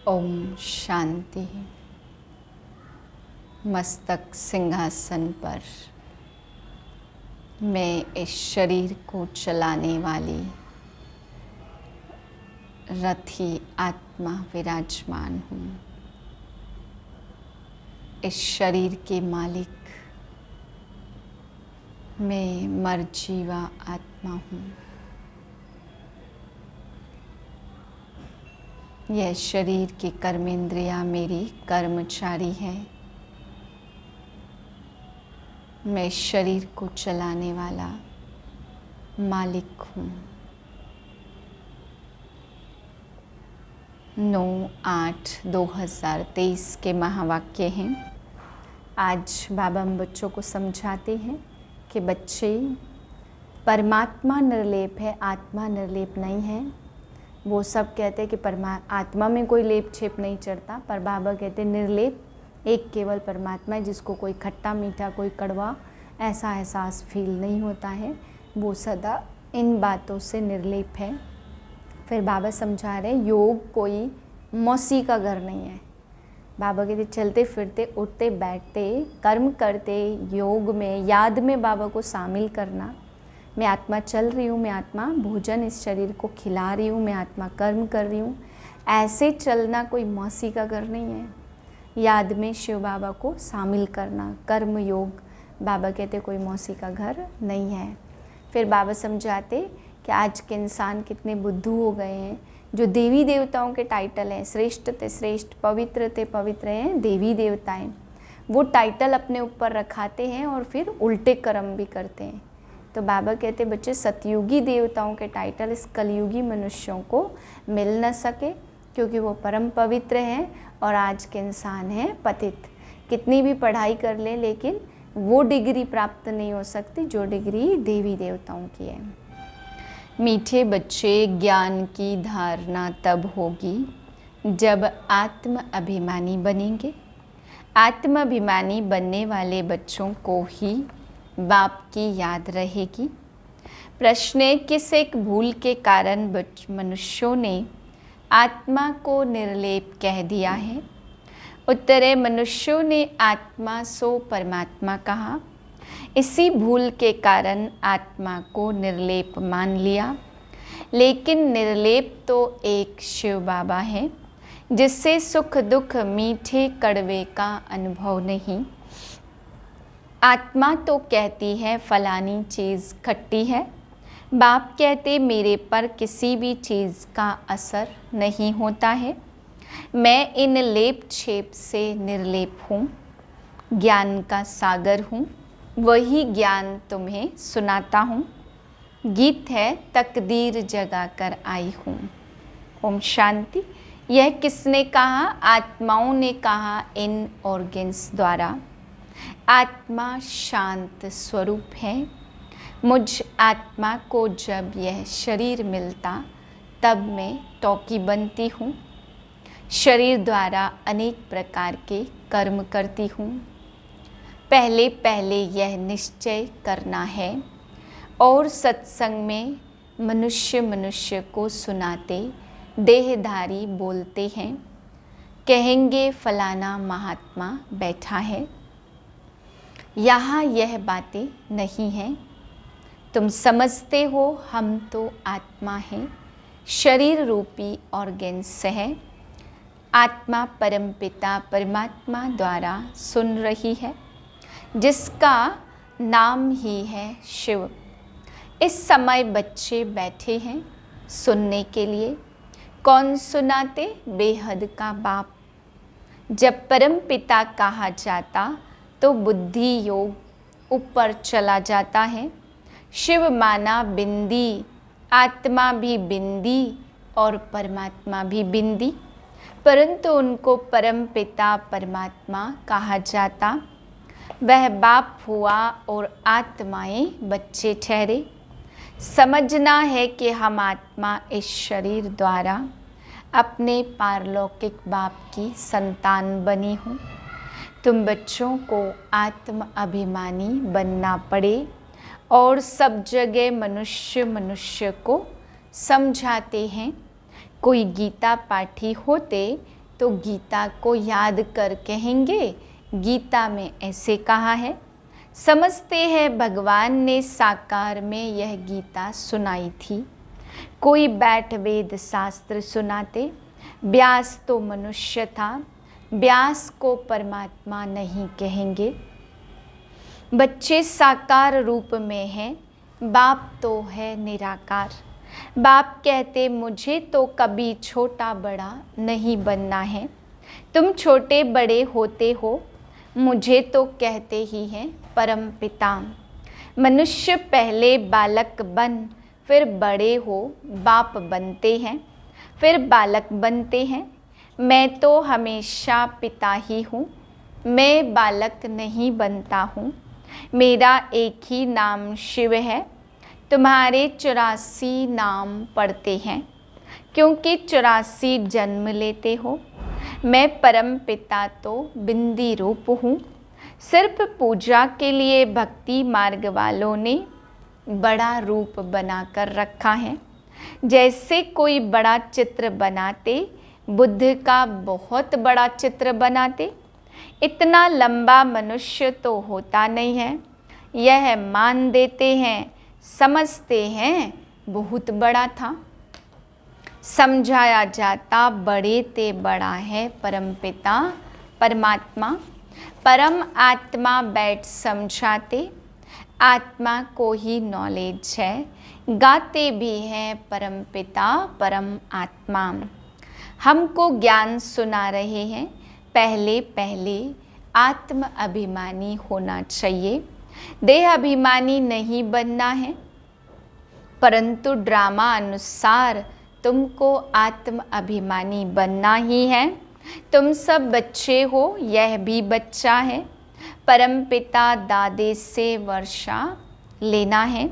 ओम शांति। मस्तक सिंहासन पर मैं इस शरीर को चलाने वाली रथी आत्मा विराजमान हूँ। इस शरीर के मालिक मैं मरजीवा आत्मा हूँ। यह शरीर की कर्मेंद्रियाँ मेरी कर्मचारी है। मैं इस शरीर को चलाने वाला मालिक हूँ। 9/8/2023 के महावाक्य हैं। आज बाबा हम बच्चों को समझाते हैं कि बच्चे, परमात्मा निर्लेप है, आत्मा निर्लेप नहीं है। वो सब कहते हैं कि आत्मा में कोई लेप छेप नहीं चढ़ता, पर बाबा कहते हैं निर्लेप एक केवल परमात्मा है, जिसको कोई खट्टा मीठा कोई कड़वा ऐसा एहसास फील नहीं होता है। वो सदा इन बातों से निर्लेप है। फिर बाबा समझा रहे योग कोई मौसी का घर नहीं है। बाबा कहते चलते फिरते उठते बैठते कर्म करते योग में याद में बाबा को शामिल करना। मैं आत्मा चल रही हूँ, मैं आत्मा भोजन इस शरीर को खिला रही हूँ, मैं आत्मा कर्म कर रही हूँ, ऐसे चलना कोई मौसी का घर नहीं है। याद में शिव बाबा को शामिल करना, कर्म योग, बाबा कहते कोई मौसी का घर नहीं है। फिर बाबा समझाते कि आज के इंसान कितने बुद्धू हो गए हैं। जो देवी देवताओं के टाइटल हैं, श्रेष्ठ ते श्रेष्ठ, पवित्र ते पवित्र हैं देवी देवताएं, वो टाइटल अपने ऊपर रखाते हैं और फिर उल्टे कर्म भी करते हैं। तो बाबा कहते बच्चे, सतयुगी देवताओं के टाइटल इस कलयुगी मनुष्यों को मिल न सके, क्योंकि वो परम पवित्र हैं और आज के इंसान हैं पतित। कितनी भी पढ़ाई कर ले लेकिन वो डिग्री प्राप्त नहीं हो सकती जो डिग्री देवी देवताओं की है। मीठे बच्चे, ज्ञान की धारणा तब होगी जब आत्म अभिमानी बनेंगे। आत्म अभिमानी बनने वाले बच्चों को ही बाप की याद रहेगी। प्रश्न है, किस एक भूल के कारण मनुष्यों ने आत्मा को निर्लेप कह दिया है? उत्तर है, मनुष्यों ने आत्मा सो परमात्मा कहा। इसी भूल के कारण आत्मा को निर्लेप मान लिया। लेकिन निर्लेप तो एक शिव बाबा है, जिससे सुख दुख मीठे कड़वे का अनुभव नहीं। आत्मा तो कहती है फलानी चीज़ खट्टी है। बाप कहते मेरे पर किसी भी चीज़ का असर नहीं होता है। मैं इन लेप छेप से निर्लेप हूँ, ज्ञान का सागर हूँ। वही ज्ञान तुम्हें सुनाता हूँ। गीत है, तकदीर जगा कर आई हूँ। ओम शांति। यह किसने कहा? आत्माओं ने कहा इन ऑर्गन्स द्वारा। आत्मा शांत स्वरूप है। मुझ आत्मा को जब यह शरीर मिलता तब मैं टॉकी बनती हूँ। शरीर द्वारा अनेक प्रकार के कर्म करती हूँ। पहले पहले यह निश्चय करना है और सत्संग में मनुष्य को सुनाते देहधारी बोलते हैं, कहेंगे फलाना महात्मा बैठा है। यहाँ यह बातें नहीं हैं। तुम समझते हो हम तो आत्मा हैं, शरीर रूपी ऑर्गन्स है। आत्मा परमपिता परमात्मा द्वारा सुन रही है, जिसका नाम ही है शिव। इस समय बच्चे बैठे हैं सुनने के लिए। कौन सुनाते? बेहद का बाप। जब परमपिता कहा जाता तो बुद्धि योग ऊपर चला जाता है। शिव माना बिंदी, आत्मा भी बिंदी और परमात्मा भी बिंदी, परंतु उनको परम पिता परमात्मा कहा जाता। वह बाप हुआ और आत्माएं बच्चे ठहरे। समझना है कि हम आत्मा इस शरीर द्वारा अपने पारलौकिक बाप की संतान बनी हूँ। तुम बच्चों को आत्म अभिमानी बनना पड़े और सब जगह मनुष्य को समझाते हैं। कोई गीता पाठी होते तो गीता को याद कर कहेंगे गीता में ऐसे कहा है। समझते हैं भगवान ने साकार में यह गीता सुनाई थी। कोई बैठ वेद शास्त्र सुनाते, व्यास तो मनुष्य था, व्यास को परमात्मा नहीं कहेंगे। बच्चे साकार रूप में हैं, बाप तो है निराकार। बाप कहते मुझे तो कभी छोटा बड़ा नहीं बनना है। तुम छोटे बड़े होते हो, मुझे तो कहते ही हैं परम पिता। मनुष्य पहले बालक बन फिर बड़े हो, बाप बनते हैं फिर बालक बनते हैं। मैं तो हमेशा पिता ही हूँ, मैं बालक नहीं बनता हूँ। मेरा एक ही नाम शिव है, तुम्हारे 84 नाम पढ़ते हैं, क्योंकि 84 जन्म लेते हो। मैं परम पिता तो बिंदी रूप हूँ। सिर्फ पूजा के लिए भक्ति मार्ग वालों ने बड़ा रूप बनाकर रखा है। जैसे कोई बड़ा चित्र बनाते, बुद्ध का बहुत बड़ा चित्र बनाते। इतना लंबा मनुष्य तो होता नहीं है, यह मान देते हैं, समझते हैं बहुत बड़ा था। समझाया जाता बड़े ते बड़ा है परमपिता परमात्मा। परम आत्मा बैठ समझाते, आत्मा को ही नॉलेज है, गाते भी हैं परमपिता परम आत्मा। हमको ज्ञान सुना रहे हैं, पहले पहले आत्म अभिमानी होना चाहिए। देह अभिमानी नहीं बनना है, परंतु ड्रामा अनुसार तुमको आत्म अभिमानी बनना ही है। तुम सब बच्चे हो, यह भी बच्चा है। परमपिता दादे से वर्षा लेना है।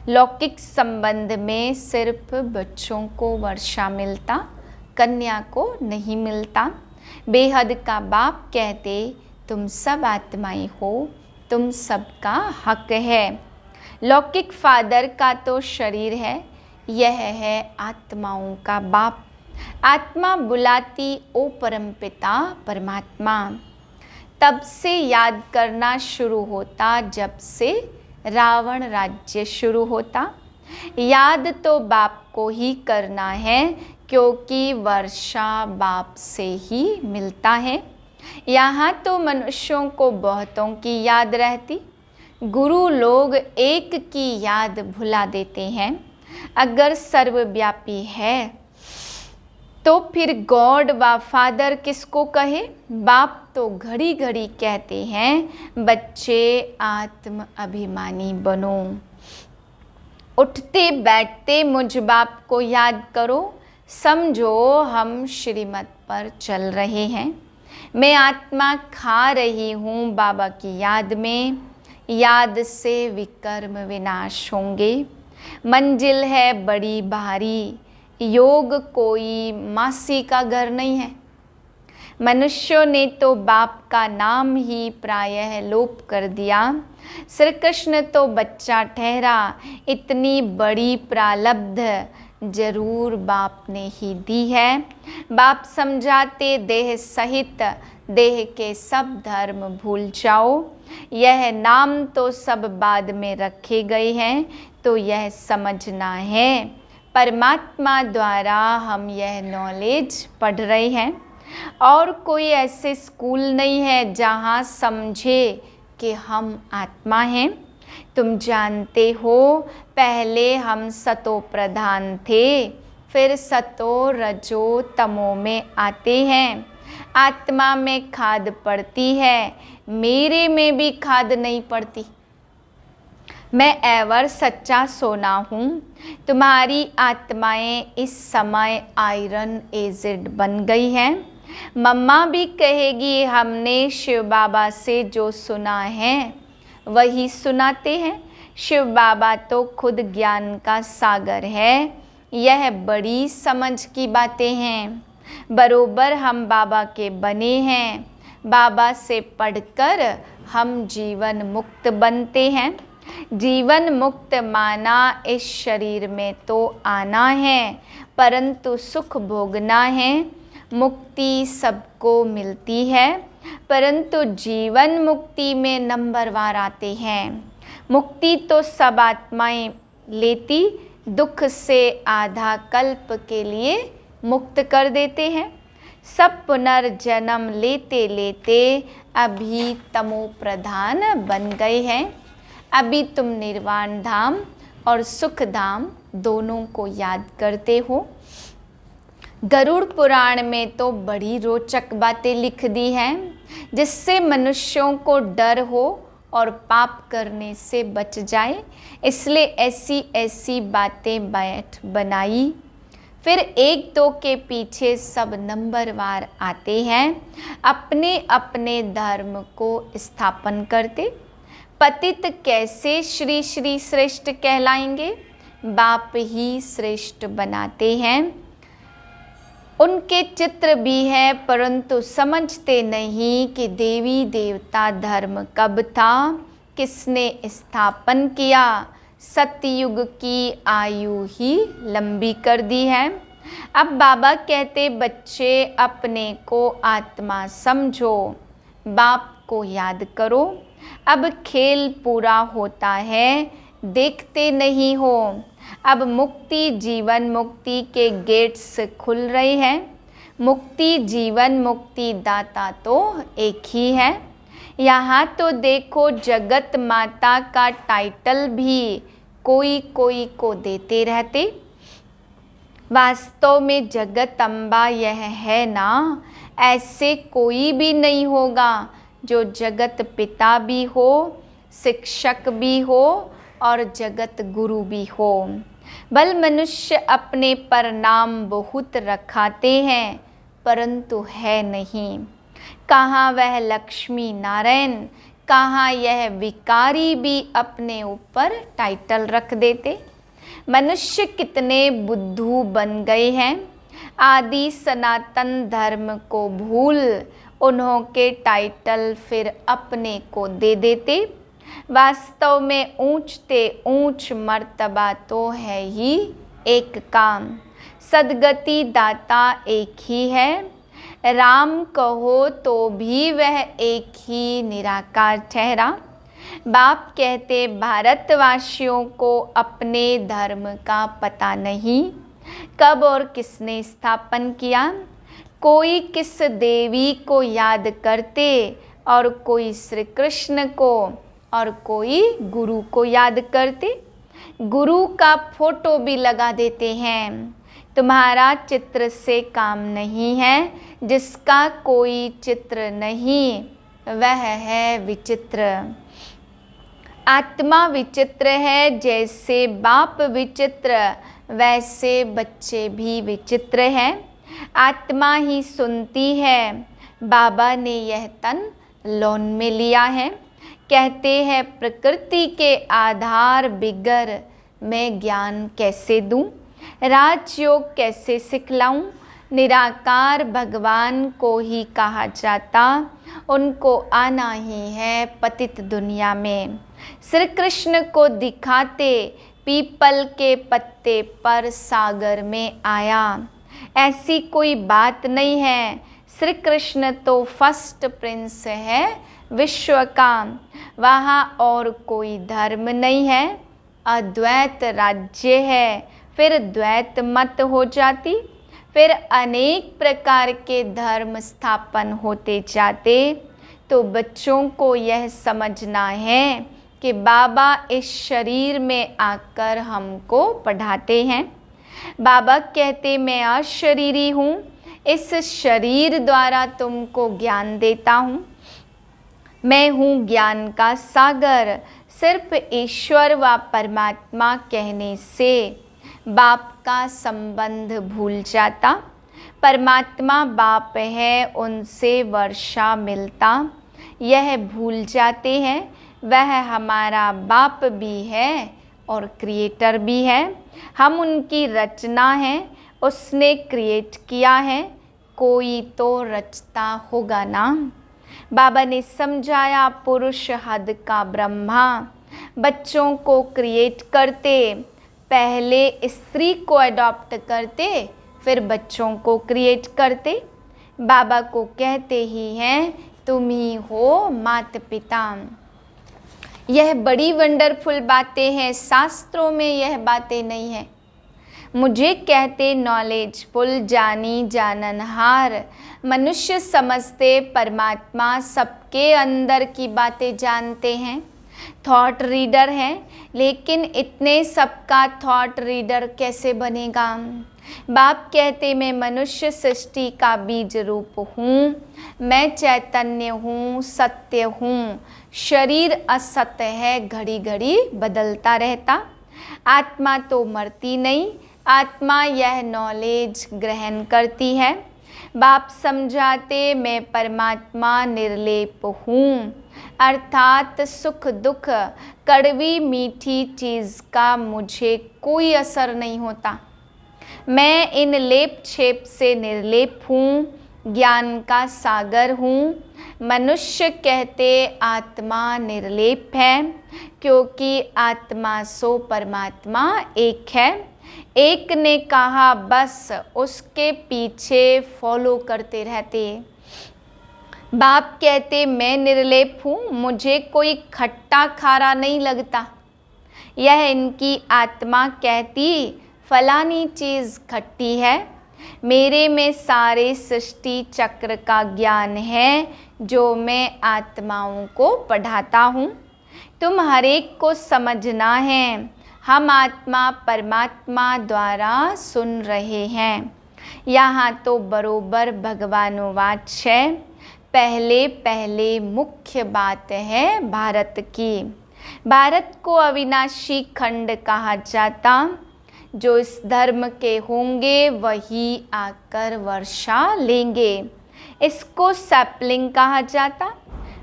लौकिक संबंध में सिर्फ बच्चों को वर्षा मिलता, कन्या को नहीं मिलता। बेहद का बाप कहते तुम सब आत्माएं हो, तुम सबका हक है। लौकिक फादर का तो शरीर है, यह है आत्माओं का बाप। आत्मा बुलाती ओ परमपिता परमात्मा। तब से याद करना शुरू होता जब से रावण राज्य शुरू होता। याद तो बाप को ही करना है, क्योंकि वर्षा बाप से ही मिलता है। यहाँ तो मनुष्यों को बहुतों की याद रहती, गुरु लोग एक की याद भुला देते हैं। अगर सर्वव्यापी है तो फिर गॉड व फादर किसको कहे? बाप तो घड़ी घड़ी कहते हैं बच्चे आत्म अभिमानी बनो। उठते बैठते मुझ बाप को याद करो, समझो हम श्रीमत पर चल रहे हैं। मैं आत्मा खा रही हूँ बाबा की याद में, याद से विकर्म विनाश होंगे। मंजिल है बड़ी भारी, योग कोई मासी का घर नहीं है। मनुष्यों ने तो बाप का नाम ही प्रायः लोप कर दिया। श्री कृष्ण तो बच्चा ठहरा, इतनी बड़ी प्रारब्ध जरूर बाप ने ही दी है। बाप समझाते देह सहित देह के सब धर्म भूल जाओ। यह नाम तो सब बाद में रखे गए हैं, तो यह समझना है परमात्मा द्वारा हम यह नॉलेज पढ़ रहे हैं। और कोई ऐसे स्कूल नहीं है जहाँ समझे कि हम आत्मा हैं। तुम जानते हो पहले हम सतो प्रधान थे, फिर सतो रजो तमो में आते हैं। आत्मा में खाद पड़ती है, मेरे में भी खाद नहीं पड़ती। मैं एवर सच्चा सोना हूँ। तुम्हारी आत्माएं इस समय आयरन एजिड बन गई हैं। मम्मा भी कहेगी हमने शिव बाबा से जो सुना है वही सुनाते हैं। शिव बाबा तो खुद ज्ञान का सागर है। यह बड़ी समझ की बातें हैं। बरोबर हम बाबा के बने हैं। बाबा से पढ़कर हम जीवन मुक्त बनते हैं। जीवन मुक्त माना इस शरीर में तो आना है, परंतु सुख भोगना है। मुक्ति सबको मिलती है, परंतु जीवन मुक्ति में नंबरवार आते हैं। मुक्ति तो सब आत्माएं लेती, दुख से आधा कल्प के लिए मुक्त कर देते हैं। सब पुनर्जन्म लेते लेते अभी तमो प्रधान बन गए हैं। अभी तुम निर्वाण धाम और सुख धाम दोनों को याद करते हो। गरुड़ पुराण में तो बड़ी रोचक बातें लिख दी हैं, जिससे मनुष्यों को डर हो और पाप करने से बच जाए, इसलिए ऐसी ऐसी बातें बनाई। फिर एक दो के पीछे सब नंबरवार आते हैं, अपने अपने धर्म को स्थापन करते। पतित कैसे श्री श्री श्रेष्ठ कहलाएंगे? बाप ही श्रेष्ठ बनाते हैं। उनके चित्र भी है, परंतु समझते नहीं कि देवी देवता धर्म कब था, किसने स्थापन किया। सतयुग की आयु ही लंबी कर दी है। अब बाबा कहते बच्चे अपने को आत्मा समझो, बाप को याद करो। अब खेल पूरा होता है, देखते नहीं हो। अब मुक्ति जीवन मुक्ति के गेट्स खुल रहे हैं। मुक्ति जीवन मुक्ति दाता तो एक ही है। यहाँ तो देखो जगत माता का टाइटल भी कोई कोई को देते रहते। वास्तव में जगत अम्बा यह है ना, ऐसे कोई भी नहीं होगा जो जगत पिता भी हो, शिक्षक भी हो और जगत गुरु भी हो। बल मनुष्य अपने पर नाम बहुत रखाते हैं, परंतु है नहीं। कहाँ वह लक्ष्मी नारायण, कहाँ यह विकारी भी अपने ऊपर टाइटल रख देते। मनुष्य कितने बुद्धू बन गए हैं। आदि सनातन धर्म को भूल उन्हों के टाइटल फिर अपने को दे देते। वास्तव में ऊंचते ऊंच मर्तबा तो है ही एक काम। सदगति दाता एक ही है। राम कहो तो भी वह एक ही निराकार ठहरा। बाप कहते भारतवासियों को अपने धर्म का पता नहीं, कब और किसने स्थापन किया। कोई किस देवी को याद करते और कोई श्री कृष्ण को और कोई गुरु को याद करते। गुरु का फोटो भी लगा देते हैं। तुम्हारा चित्र से काम नहीं है, जिसका कोई चित्र नहीं वह है विचित्र। आत्मा विचित्र है, जैसे बाप विचित्र वैसे बच्चे भी विचित्र हैं। आत्मा ही सुनती है। बाबा ने यह तन लोन में लिया है। कहते हैं प्रकृति के आधार बिगर मैं ज्ञान कैसे दूं, राजयोग कैसे सिखलाऊं। निराकार भगवान को ही कहा जाता, उनको आना ही है पतित दुनिया में। श्री कृष्ण को दिखाते पीपल के पत्ते पर सागर में आया, ऐसी कोई बात नहीं है। श्री कृष्ण तो फर्स्ट प्रिंस है विश्व का, वहाँ और कोई धर्म नहीं है। अद्वैत राज्य है, फिर द्वैत मत हो जाती, फिर अनेक प्रकार के धर्म स्थापन होते जाते। तो बच्चों को यह समझना है कि बाबा इस शरीर में आकर हमको पढ़ाते हैं। बाबा कहते मैं अशरीरी हूँ, इस शरीर द्वारा तुमको ज्ञान देता हूँ। मैं हूँ ज्ञान का सागर। सिर्फ ईश्वर व परमात्मा कहने से बाप का संबंध भूल जाता। परमात्मा बाप है, उनसे वर्षा मिलता, यह भूल जाते हैं। वह हमारा बाप भी है और क्रिएटर भी है। हम उनकी रचना है, उसने क्रिएट किया है, कोई तो रचता होगा ना। बाबा ने समझाया पुरुष हद का ब्रह्मा। बच्चों को क्रिएट करते, पहले स्त्री को अडॉप्ट करते, फिर बच्चों को क्रिएट करते। बाबा को कहते ही हैं तुम ही हो माता पिता। यह बड़ी वंडरफुल बातें हैं, शास्त्रों में यह बातें नहीं है। मुझे कहते नॉलेजफुल, जानी जाननहार, मनुष्य समझते परमात्मा सबके अंदर की बातें जानते हैं। थॉट रीडर हैं, लेकिन इतने सबका थॉट रीडर कैसे बनेगा। बाप कहते मैं मनुष्य सृष्टि का बीज रूप हूँ, मैं चैतन्य हूँ, सत्य हूँ। शरीर असत्य है, घड़ी घड़ी बदलता रहता। आत्मा तो मरती नहीं, आत्मा यह नॉलेज ग्रहण करती है। बाप समझाते मैं परमात्मा निर्लेप हूँ, अर्थात सुख दुख कड़वी मीठी चीज़ का मुझे कोई असर नहीं होता। मैं इन लेप छेप से निर्लेप हूँ, ज्ञान का सागर हूँ। मनुष्य कहते आत्मा निर्लेप है, क्योंकि आत्मा सो परमात्मा एक है। एक ने कहा बस उसके पीछे फॉलो करते रहते। बाप कहते मैं निर्लेप हूँ, मुझे कोई खट्टा खारा नहीं लगता। यह इनकी आत्मा कहती फलानी चीज़ खट्टी है। मेरे में सारे सृष्टि चक्र का ज्ञान है, जो मैं आत्माओं को पढ़ाता हूँ। तुम हर एक को समझना है, हम आत्मा परमात्मा द्वारा सुन रहे हैं। यहाँ तो बरोबर भगवानोवाच है। पहले पहले मुख्य बात है भारत की। भारत को अविनाशी खंड कहा जाता। जो इस धर्म के होंगे वही आकर वर्षा लेंगे। इसको सैपलिंग कहा जाता।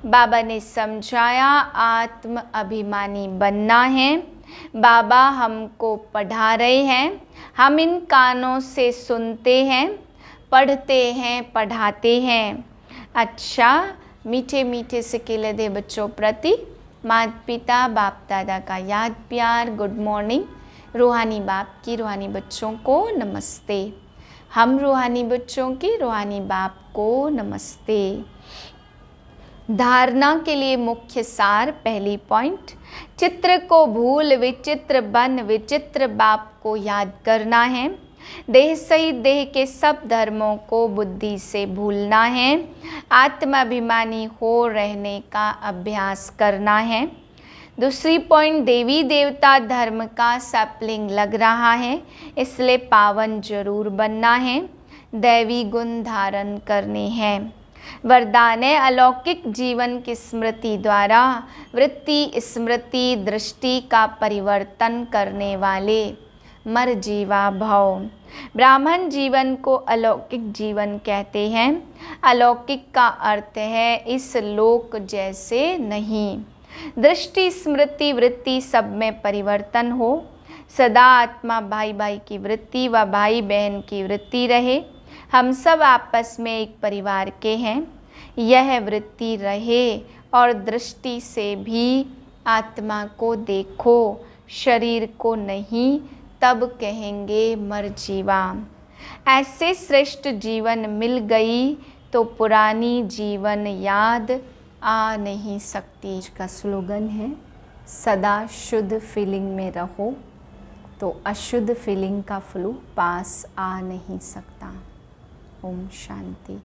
बाबा ने समझाया आत्म अभिमानी बनना है। बाबा हमको पढ़ा रहे हैं, हम इन कानों से सुनते हैं, पढ़ते हैं, पढ़ाते हैं। अच्छा, मीठे मीठे से केले दे बच्चों प्रति माता पिता बाप दादा का याद प्यार। Good morning. रूहानी बाप की रूहानी बच्चों को नमस्ते। हम रूहानी बच्चों की रूहानी बाप को नमस्ते। धारणा के लिए मुख्य सार, पहली पॉइंट, चित्र को भूल विचित्र बन विचित्र बाप को याद करना है। देह सहित देह के सब धर्मों को बुद्धि से भूलना है। आत्माभिमानी हो रहने का अभ्यास करना है। दूसरी पॉइंट, देवी देवता धर्म का सैपलिंग लग रहा है, इसलिए पावन जरूर बनना है। दैवी गुण धारण करने हैं। वरदान है अलौकिक जीवन की स्मृति द्वारा वृत्ति स्मृति दृष्टि का परिवर्तन करने वाले मर जीवा भव। ब्राह्मण जीवन को अलौकिक जीवन कहते हैं। अलौकिक का अर्थ है इस लोक जैसे नहीं। दृष्टि स्मृति वृत्ति सब में परिवर्तन हो। सदा आत्मा भाई भाई की वृत्ति व भाई बहन की वृत्ति रहे। हम सब आपस में एक परिवार के हैं, यह वृत्ति रहे। और दृष्टि से भी आत्मा को देखो, शरीर को नहीं, तब कहेंगे मर जीवा। ऐसे श्रेष्ठ जीवन मिल गई तो पुरानी जीवन याद आ नहीं सकती। इसका स्लोगन है सदा शुद्ध फीलिंग में रहो तो अशुद्ध फीलिंग का फ्लू पास आ नहीं सकता। ओम शांति।